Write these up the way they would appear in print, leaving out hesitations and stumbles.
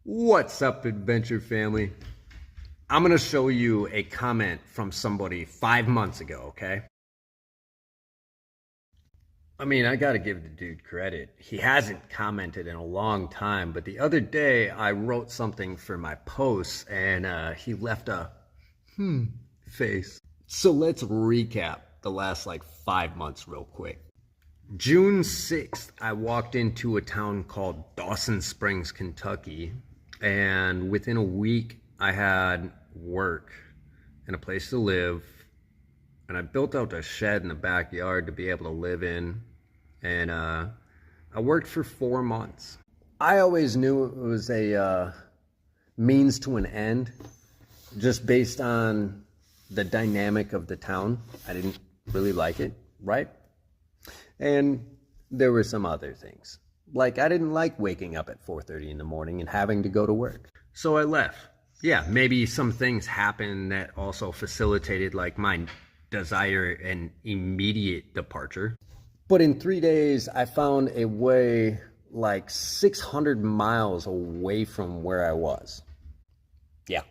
What's up, adventure family? I'm gonna show you a comment from somebody 5 months ago, okay? I mean, I gotta give the dude credit. He hasn't commented in a long time, but the other day I wrote something for my posts and he left a face. So let's recap the last like 5 months real quick. June 6th, I walked into a town called Dawson Springs, Kentucky, and within a week I had work and a place to live, and I built out a shed in the backyard to be able to live in, and I worked for 4 months. I always knew it was a means to an end, just based on the dynamic of the town. I didn't really like it, right? And there were some other things. Like, I didn't like waking up at 4:30 in the morning and having to go to work. So I left. Yeah, maybe some things happened that also facilitated like my desire and immediate departure. But in 3 days, I found a way like 600 miles away from where I was. Yeah.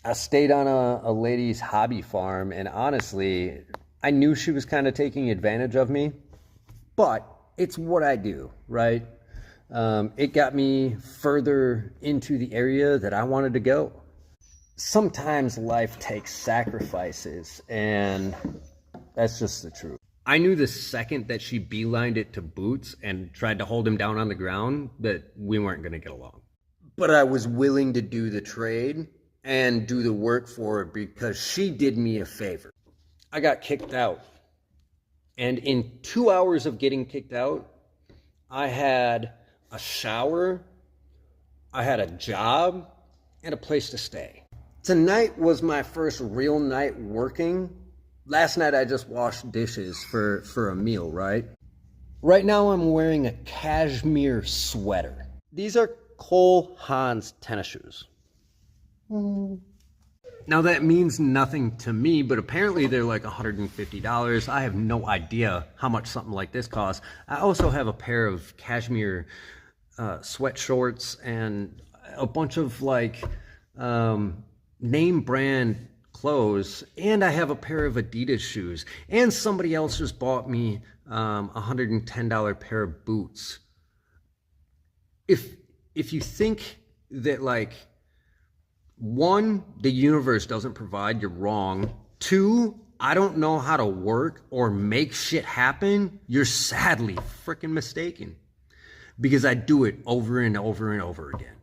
I stayed on a lady's hobby farm, and honestly, I knew she was kind of taking advantage of me. But it's what I do, right? It got me further into the area that I wanted to go. Sometimes life takes sacrifices, and that's just the truth. I knew the second that she beelined it to Boots and tried to hold him down on the ground that we weren't going to get along. But I was willing to do the trade and do the work for her because she did me a favor. I got kicked out. And in 2 hours of getting kicked out, I had a shower, I had a job, and a place to stay. Tonight was my first real night working. Last night I just washed dishes for a meal, right? Right now I'm wearing a cashmere sweater. These are Cole Haan's tennis shoes. Now that means nothing to me, but apparently they're like $150. I have no idea how much something like this costs. I also have a pair of cashmere sweat shorts and a bunch of like name brand clothes, and I have a pair of Adidas shoes, and somebody else just bought me $110 pair of boots. If you think that like, one, the universe doesn't provide, you're wrong. Two, I don't know how to work or make shit happen, you're sadly freaking mistaken. Because I do it over and over and over again.